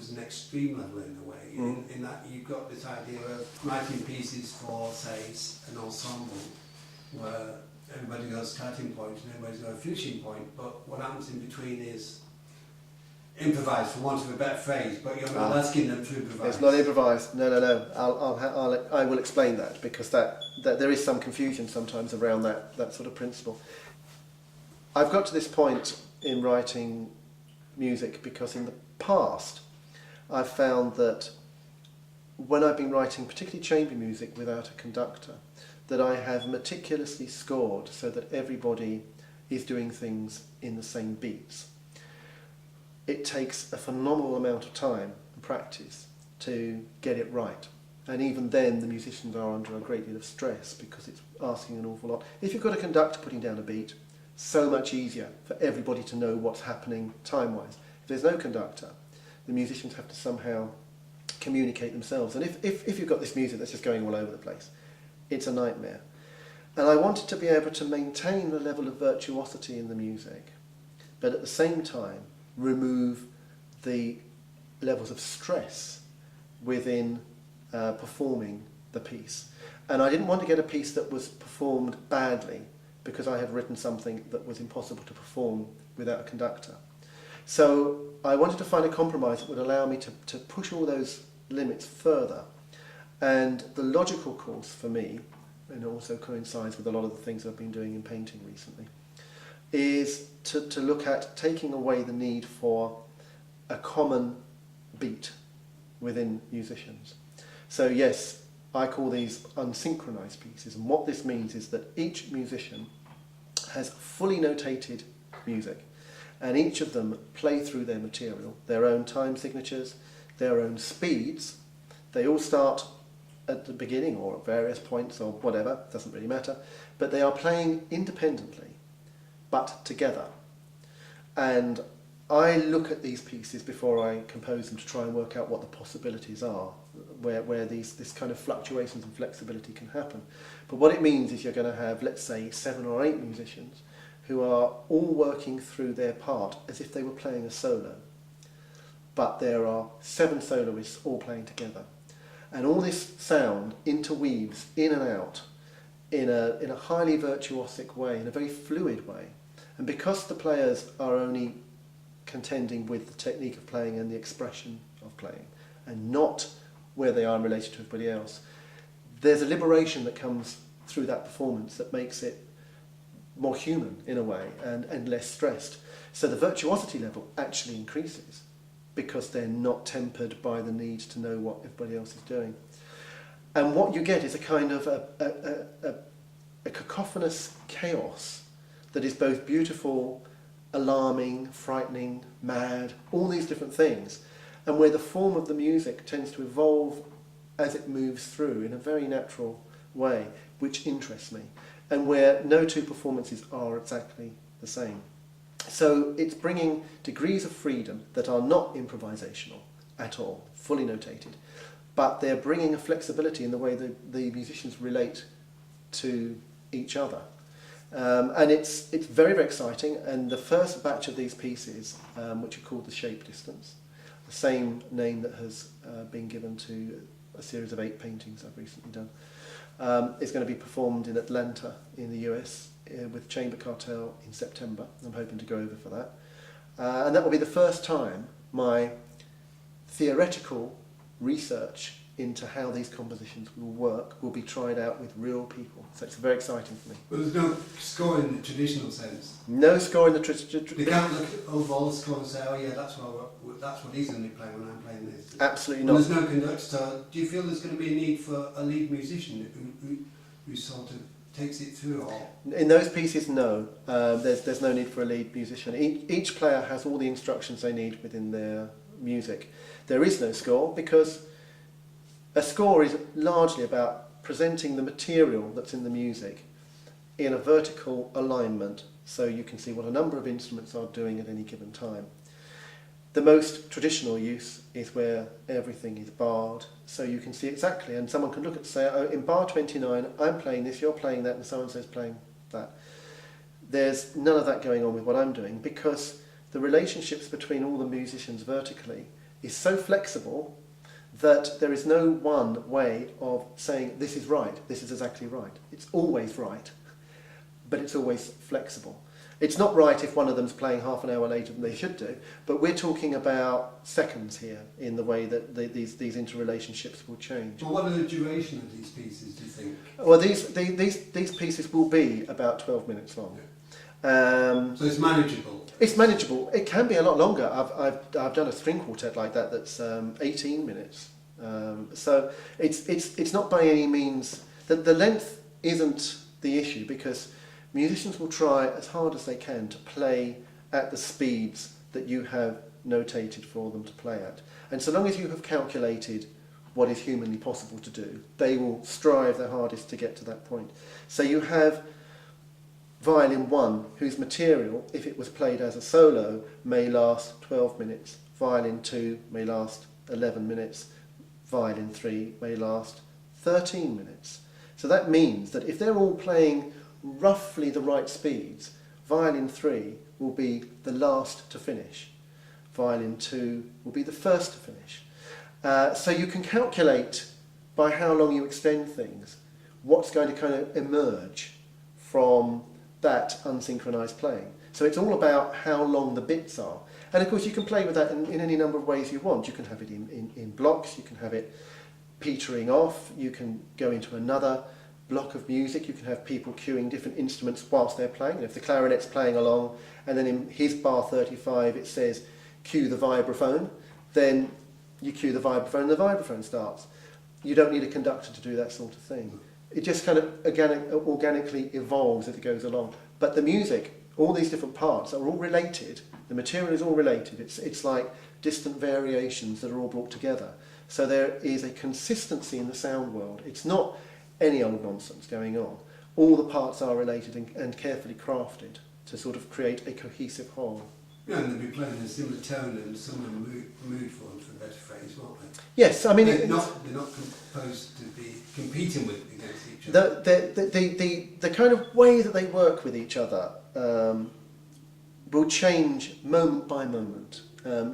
was an extreme level in a way, in that you've got this idea of writing pieces for, say, an ensemble, where everybody goes starting point and everybody's got a finishing point, but what happens in between is improvised, for want of a better phrase, but you're not asking them to improvise. It's not improvised. No. I will explain that, because that there is some confusion sometimes around that sort of principle. I've got to this point in writing music because in the past I've found that when I've been writing particularly chamber music without a conductor, that I have meticulously scored so that everybody is doing things in the same beats. It takes a phenomenal amount of time and practice to get it right. And even then the musicians are under a great deal of stress because it's asking an awful lot. If you've got a conductor putting down a beat, so much easier for everybody to know what's happening time-wise. If there's no conductor, the musicians have to somehow communicate themselves. And if you've got this music that's just going all over the place, it's a nightmare. And I wanted to be able to maintain the level of virtuosity in the music, but at the same time remove the levels of stress within performing the piece. And I didn't want to get a piece that was performed badly because I had written something that was impossible to perform without a conductor. So I wanted to find a compromise that would allow me to push all those limits further. And the logical course for me, and it also coincides with a lot of the things I've been doing in painting recently, is to look at taking away the need for a common beat within musicians. So yes, I call these unsynchronized pieces, and what this means is that each musician has fully notated music, and each of them play through their material, their own time signatures, their own speeds. They all start at the beginning or at various points or whatever, doesn't really matter, but they are playing independently but together. And I look at these pieces before I compose them to try and work out what the possibilities are, where this kind of fluctuations and flexibility can happen. But what it means is you're going to have, let's say, 7 or 8 musicians who are all working through their part as if they were playing a solo. But there are 7 soloists all playing together. And all this sound interweaves in and out in a highly virtuosic way, in a very fluid way. And because the players are only contending with the technique of playing and the expression of playing, and not where they are in relation to everybody else, there's a liberation that comes through that performance that makes it more human in a way and less stressed. So the virtuosity level actually increases because they're not tempered by the need to know what everybody else is doing. And what you get is a kind of a cacophonous chaos that is both beautiful, alarming, frightening, mad, all these different things, and where the form of the music tends to evolve as it moves through in a very natural way, which interests me, and where no two performances are exactly the same. So it's bringing degrees of freedom that are not improvisational at all, fully notated, but they're bringing a flexibility in the way the musicians relate to each other. And it's very, very exciting, and the first batch of these pieces, which are called the Shape Distance, the same name that has been given to a series of 8 paintings I've recently done, is going to be performed in Atlanta in the US with Chamber Cartel in September. I'm hoping to go over for that. And that will be the first time my theoretical research into how these compositions will work will be tried out with real people. So it's very exciting for me. But there's no score in the traditional sense? No score in the traditional sense. You can't look at overall score and say, oh yeah, that's what he's going to be playing when I'm playing this. Absolutely not. not. There's no conductor, so do you feel there's going to be a need for a lead musician who sort of takes it through? Or? In those pieces, no. There's no need for a lead musician. Each player has all the instructions they need within their music. There is no score because a score is largely about presenting the material that's in the music in a vertical alignment so you can see what a number of instruments are doing at any given time. The most traditional use is where everything is barred, so you can see exactly, and someone can look at and say, oh, in bar 29 I'm playing this, you're playing that, and so-and-so's playing that. There's none of that going on with what I'm doing because the relationships between all the musicians vertically is so flexible that there is no one way of saying this is right, this is exactly right. It's always right, but it's always flexible. It's not right if one of them's playing half an hour later than they should do, but we're talking about seconds here in the way that these interrelationships will change. Well, what are the duration of these pieces, do you think? Well, these pieces will be about 12 minutes long. So it's manageable? It's manageable. It can be a lot longer. I've done a string quartet like that that's 18 minutes. So it's not by any means... The length isn't the issue, because musicians will try as hard as they can to play at the speeds that you have notated for them to play at. And so long as you have calculated what is humanly possible to do, they will strive their hardest to get to that point. So you have violin 1, whose material, if it was played as a solo, may last 12 minutes. Violin 2 may last 11 minutes. Violin 3 may last 13 minutes. So that means that if they're all playing roughly the right speeds, violin 3 will be the last to finish. Violin 2 will be the first to finish. So you can calculate by how long you extend things what's going to kind of emerge from that unsynchronized playing. So it's all about how long the bits are. And of course you can play with that in any number of ways you want. You can have it in blocks, you can have it petering off, you can go into another block of music, you can have people cueing different instruments whilst they're playing. And if the clarinet's playing along and then in his bar 35 it says cue the vibraphone, then you cue the vibraphone and the vibraphone starts. You don't need a conductor to do that sort of thing. It just kind of organically evolves as it goes along. But the music, all these different parts are all related. The material is all related. It's like distant variations that are all brought together. So there is a consistency in the sound world. It's not any old nonsense going on. All the parts are related and carefully crafted to sort of create a cohesive whole. Yeah, and they'll be playing in a similar tone and similar mood for them, for a better phrase, won't they? Yes, I mean... They're not composed to be competing against each other. The kind of way that they work with each other will change moment by moment,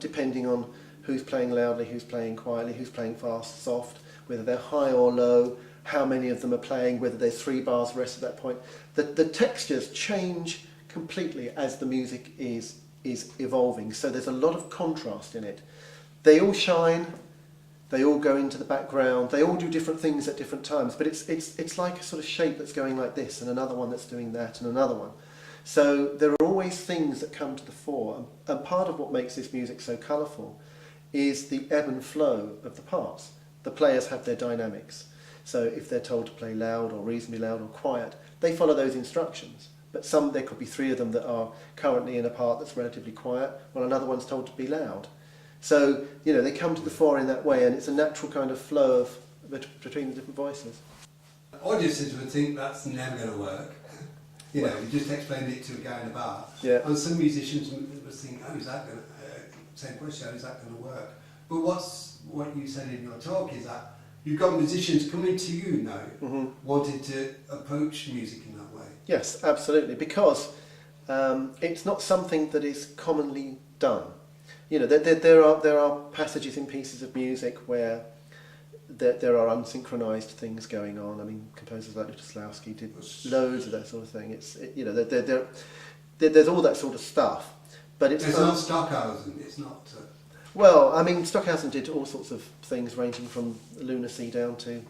depending on who's playing loudly, who's playing quietly, who's playing fast, soft, whether they're high or low, how many of them are playing, whether there's 3 bars the rest of that point. The textures change completely as the music is evolving, so there's a lot of contrast in it. They all shine, they all go into the background, they all do different things at different times, but it's like a sort of shape that's going like this, and another one that's doing that, and another one. So there are always things that come to the fore, and part of what makes this music so colourful is the ebb and flow of the parts. The players have their dynamics. So if they're told to play loud or reasonably loud or quiet, they follow those instructions. But there could be 3 of them that are currently in a part that's relatively quiet, while another one's told to be loud. So, you know, they come to the fore in that way, and it's a natural kind of flow between the different voices. Audiences would think that's never going to work. You know, you just explained it to a guy in a bar. Yeah. And some musicians would think, oh, is that going to... same question, how is that going to work? But what you said in your talk is that you've got musicians coming to you now, wanting to approach music in that way. Yes, absolutely, because it's not something that is commonly done. You know, there are passages in pieces of music where there are unsynchronized things going on. I mean, composers like Lutoslawski did loads of that sort of thing. There's all that sort of stuff, but it's not Stockhausen. It's not. Well, I mean, Stockhausen did all sorts of things, ranging from lunacy down to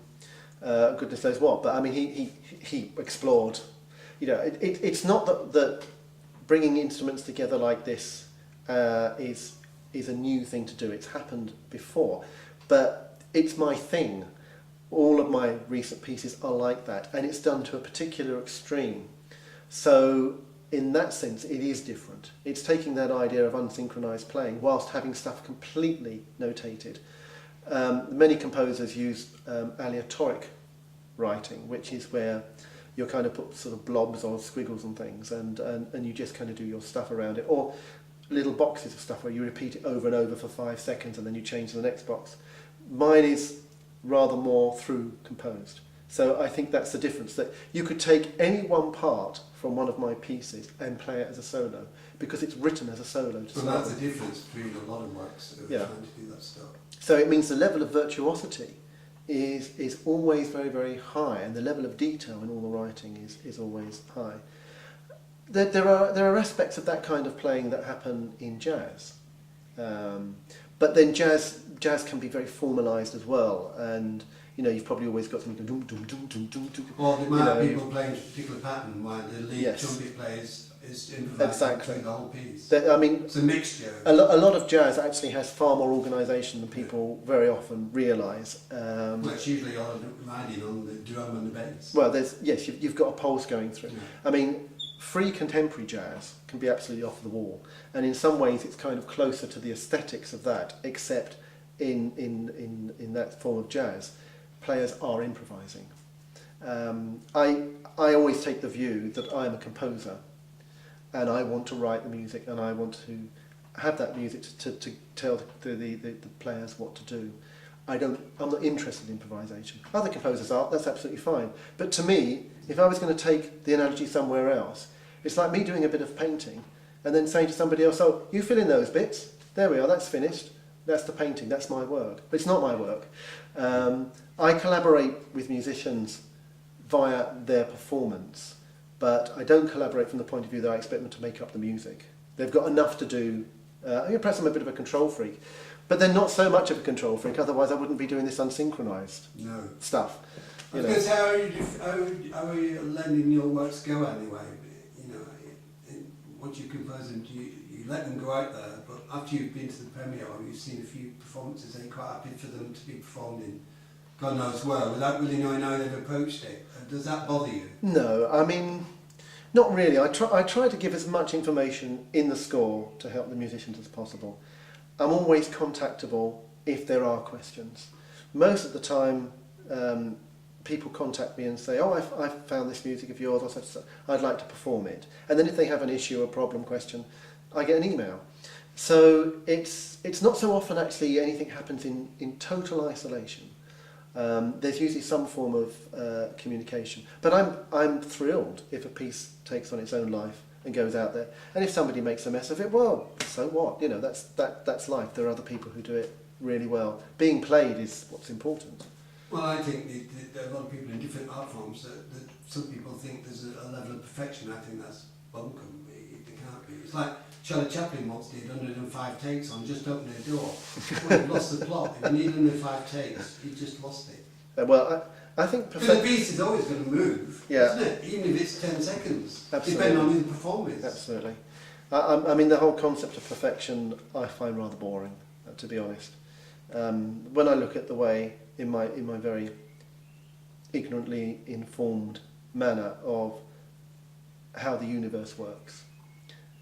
goodness knows what. But I mean, he explored. You know, it's not that bringing instruments together like this is a new thing to do. It's happened before, but it's my thing. All of my recent pieces are like that, and it's done to a particular extreme. So in that sense, it is different. It's taking that idea of unsynchronized playing whilst having stuff completely notated. Many composers use aleatoric writing, which is where you kind of put sort of blobs or squiggles and things, and you just kind of do your stuff around it, or little boxes of stuff where you repeat it over and over for 5 seconds and then you change to the next box. Mine is rather more through composed. So I think that's the difference, that you could take any one part from one of my pieces and play it as a solo, because it's written as a solo. And that's the difference between a lot of works of trying to do that stuff. So it means the level of virtuosity is always very, very high, and the level of detail in all the writing is always high. There are aspects of that kind of playing that happen in jazz, but then jazz can be very formalised as well, and you've probably always got something dum dum dum dum dum dum. Or there might be people playing a particular pattern while the lead trumpet plays is improvising through the whole piece. It's a mixture. A lot of jazz actually has far more organisation than people very often realise. Well, it's usually riding on the drum and the bass. Well, you've got a pulse going through. Yeah. Free contemporary jazz can be absolutely off the wall, and in some ways it's kind of closer to the aesthetics of that, except in that form of jazz, players are improvising. I always take the view that I'm a composer, and I want to write the music, and I want to have that music to tell the players what to do. I'm not interested in improvisation. Other composers are, that's absolutely fine. But to me, if I was going to take the analogy somewhere else, it's like me doing a bit of painting and then saying to somebody else, oh, you fill in those bits, there we are, that's finished, that's the painting, that's my work. But it's not my work. I collaborate with musicians via their performance, but I don't collaborate from the point of view that I expect them to make up the music. They've got enough to do. Perhaps I'm a bit of a control freak, but they're not so much of a control freak, otherwise I wouldn't be doing this unsynchronised stuff. Because how are you letting your works go anyway? Once you compose them, you let them go out there, but after you've been to the premiere or you've seen a few performances, are you quite happy for them to be performed in God knows where, without really knowing how they've approached it? Does that bother you? No, not really. I try to give as much information in the score to help the musicians as possible. I'm always contactable if there are questions. Most of the time, people contact me and say, oh, I've found this music of yours, or I'd like to perform it. And then if they have an issue, a problem, question, I get an email. So it's not so often actually anything happens in total isolation. There's usually some form of communication. But I'm thrilled if a piece takes on its own life and goes out there. And if somebody makes a mess of it, well, so what? That's life. There are other people who do it really well. Being played is what's important. Well, I think there are a lot of people in different art forms that some people think there's a level of perfection. I think that's bunkum. It can't be. It's like Charlie Chaplin once did 105 takes on Just Open a Door. Well, you've lost the plot. If you need 105 takes, you've just lost it. I think because the piece is always going to move, isn't it? Even if it's 10 seconds, depending on who the performer is. Absolutely. The whole concept of perfection I find rather boring, to be honest. When I look at the way, in my very ignorantly informed manner of how the universe works,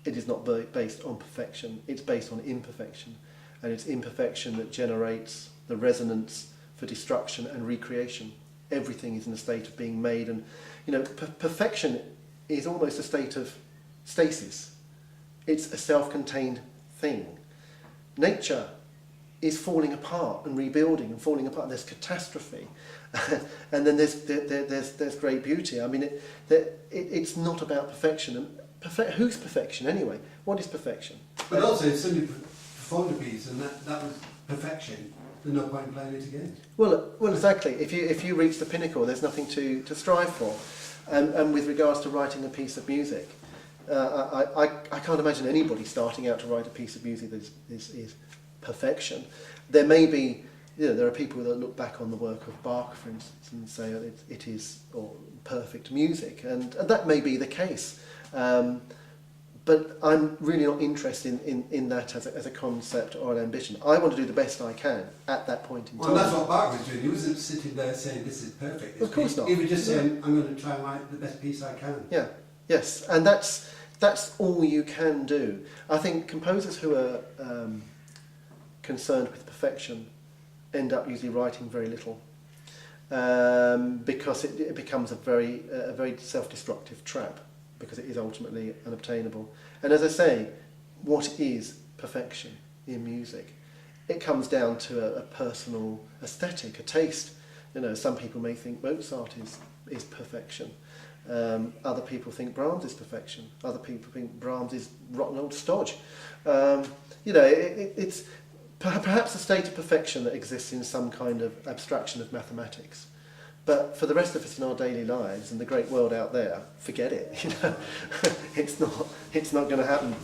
it is not based on perfection, it's based on imperfection, and it's imperfection that generates the resonance for destruction and recreation. Everything is in a state of being made, and perfection is almost a state of stasis. It's a self-contained thing. Nature is falling apart and rebuilding and falling apart. There's catastrophe, and then there's great beauty. It's not about perfection. And who's perfection anyway? What is perfection? But also, if somebody performed a piece and that was perfection, there's no point in playing it again. Well, exactly. If you reach the pinnacle, there's nothing to strive for. And with regards to writing a piece of music, I can't imagine anybody starting out to write a piece of music that is perfection. There may be, there are people that look back on the work of Bach, for instance, and say it is perfect music, and that may be the case. But I'm really not interested in that as a concept or an ambition. I want to do the best I can at that point in time. Well, that's what Bach was doing. He wasn't sitting there saying this is perfect. Of course not. He was just saying, I'm going to try and write the best piece I can. Yeah, yes, and that's all you can do. I think composers who are concerned with perfection end up usually writing very little, because it becomes a very self-destructive trap, because it is ultimately unobtainable. And as I say, what is perfection in music? It comes down to a personal aesthetic, a taste. You know, some people may think Mozart is perfection. Other people think Brahms is perfection. Other people think Brahms is rotten old stodge. You know, it's perhaps a state of perfection that exists in some kind of abstraction of mathematics. But for the rest of us in our daily lives and the great world out there, forget it. You know, it's not going to happen.